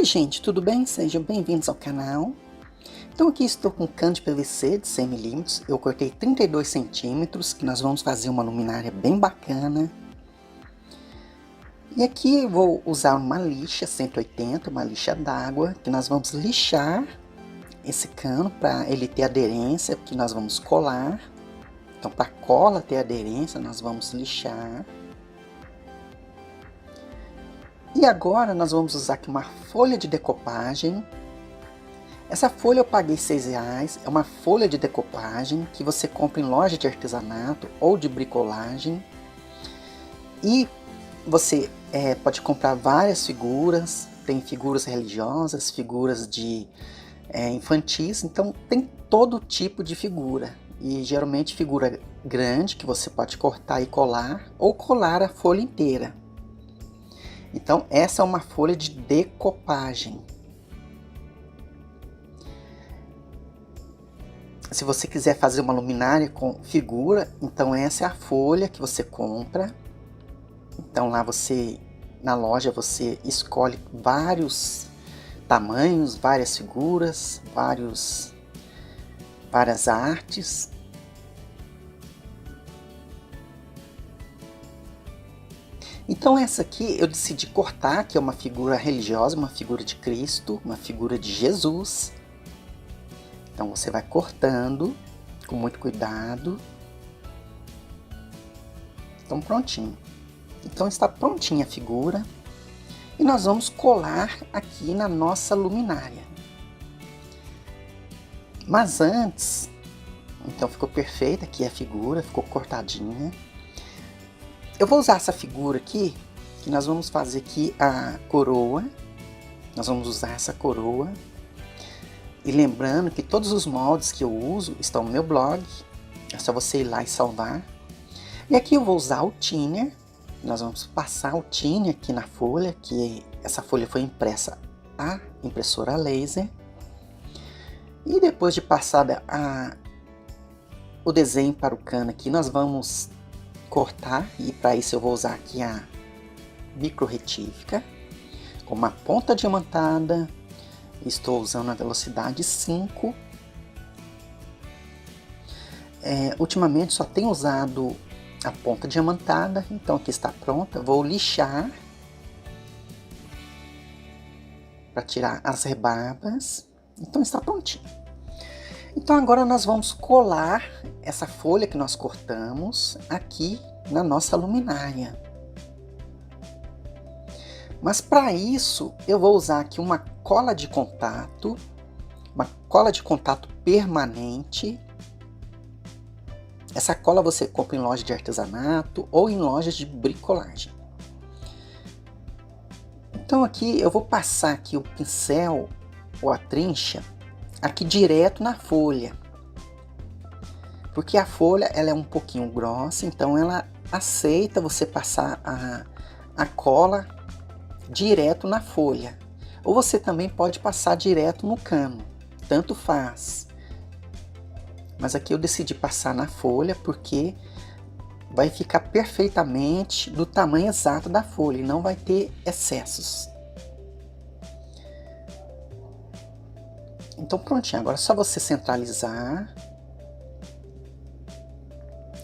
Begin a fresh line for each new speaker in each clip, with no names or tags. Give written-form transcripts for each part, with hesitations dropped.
Oi gente, tudo bem? Sejam bem-vindos ao canal. Então aqui estou com cano de PVC de 100 mm, eu cortei 32 centímetros, que nós vamos fazer uma luminária bem bacana. E aqui eu vou usar uma lixa 180, uma lixa d'água, que nós vamos lixar esse cano para ele ter aderência, porque nós vamos colar. Então para a cola ter aderência, nós vamos lixar. E agora nós vamos usar aqui uma folha de decopagem. Essa folha eu paguei R$6, é uma folha de decopagem que você compra em loja de artesanato ou de bricolagem. E você pode comprar várias figuras, tem figuras religiosas, figuras de infantis, então tem todo tipo de figura. E geralmente figura grande que você pode cortar e colar, ou colar a folha inteira. Então essa é uma folha de decopagem. Se você quiser fazer uma luminária com figura, então essa é a folha que você compra. Então lá na loja você escolhe vários tamanhos, várias figuras, várias artes. Então essa aqui eu decidi cortar, que é uma figura religiosa, uma figura de Cristo, uma figura de Jesus. Então você vai cortando com muito cuidado. Então prontinho. Então está prontinha a figura. E nós vamos colar aqui na nossa luminária. Mas antes, então ficou perfeita aqui a figura, ficou cortadinha. Eu vou usar essa figura aqui, que nós vamos fazer aqui a coroa. Nós vamos usar essa coroa. E lembrando que todos os moldes que eu uso estão no meu blog. É só você ir lá e salvar. E aqui eu vou usar o thinner. Nós vamos passar o thinner aqui na folha, que essa folha foi impressa a impressora laser. E depois de passada o desenho para o cano aqui, nós vamos cortar. E para isso eu vou usar aqui a micro retífica com uma ponta diamantada. Estou usando a velocidade 5. Ultimamente só tenho usado a ponta diamantada, então aqui está pronta. Vou lixar para tirar as rebarbas. Então está prontinho. Então agora nós vamos colar essa folha que nós cortamos aqui na nossa luminária. Mas para isso eu vou usar aqui uma cola de contato permanente. Essa cola você compra em loja de artesanato ou em lojas de bricolagem. Então aqui eu vou passar aqui o pincel ou a trincha aqui direto na folha. Porque a folha ela é um pouquinho grossa, então ela aceita você passar a cola direto na folha. Ou você também pode passar direto no cano, tanto faz. Mas aqui eu decidi passar na folha porque vai ficar perfeitamente do tamanho exato da folha e não vai ter excessos. Então prontinho, agora é só você centralizar.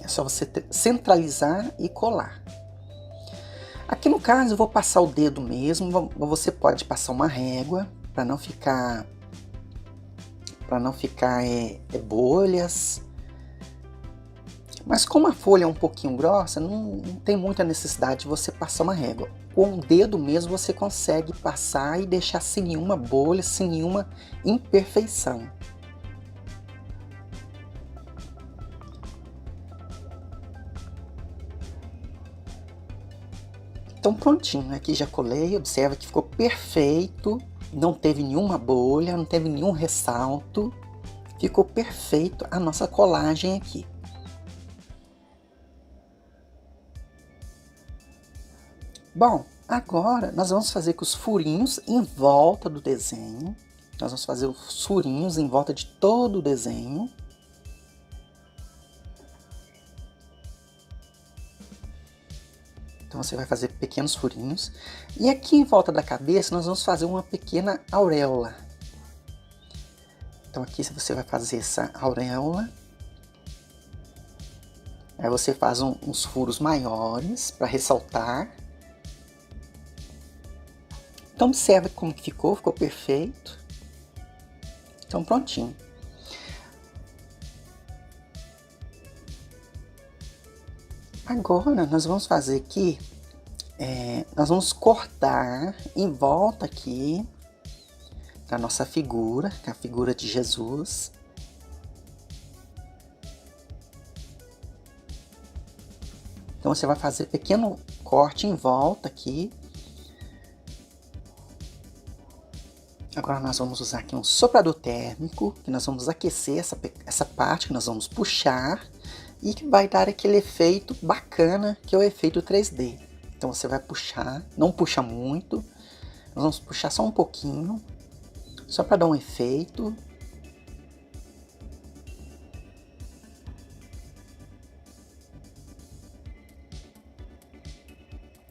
É só você centralizar e colar. Aqui no caso eu vou passar o dedo mesmo, você pode passar uma régua para não ficar bolhas. Mas como a folha é um pouquinho grossa, não tem muita necessidade de você passar uma régua. Com o dedo mesmo você consegue passar e deixar sem nenhuma bolha, sem nenhuma imperfeição. Então prontinho, aqui já colei, observa que ficou perfeito, não teve nenhuma bolha, não teve nenhum ressalto, ficou perfeito a nossa colagem aqui. Bom, agora nós vamos fazer com os furinhos em volta do desenho, nós vamos fazer os furinhos em volta de todo o desenho. Então você vai fazer pequenos furinhos. E aqui em volta da cabeça nós vamos fazer uma pequena auréola. Então aqui você vai fazer essa auréola. Aí você faz uns furos maiores para ressaltar. Então observa como que ficou perfeito. Então prontinho. Agora nós vamos fazer aqui, nós vamos cortar em volta aqui da nossa figura, que é a figura de Jesus. Então você vai fazer pequeno corte em volta aqui. Agora nós vamos usar aqui um soprador térmico, que nós vamos aquecer essa parte que nós vamos puxar e que vai dar aquele efeito bacana que é o efeito 3D. Então você vai puxar, não puxa muito, nós vamos puxar só um pouquinho, só para dar um efeito.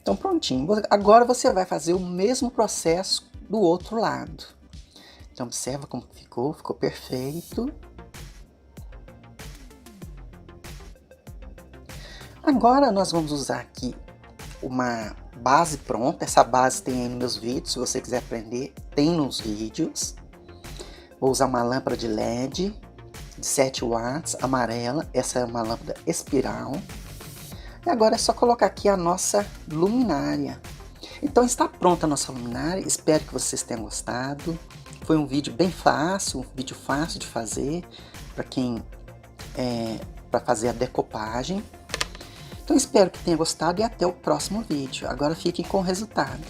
Então prontinho, agora você vai fazer o mesmo processo do outro lado. Então observa como ficou perfeito. Agora nós vamos usar aqui uma base pronta, essa base tem aí nos meus vídeos, se você quiser aprender, tem nos vídeos. Vou usar uma lâmpada de LED de 7 watts, amarela, essa é uma lâmpada espiral. E agora é só colocar aqui a nossa luminária. Então está pronta a nossa luminária, espero que vocês tenham gostado. Foi um vídeo bem fácil, um vídeo fácil de fazer, para fazer a decopagem. Então espero que tenha gostado e até o próximo vídeo. Agora fiquem com o resultado.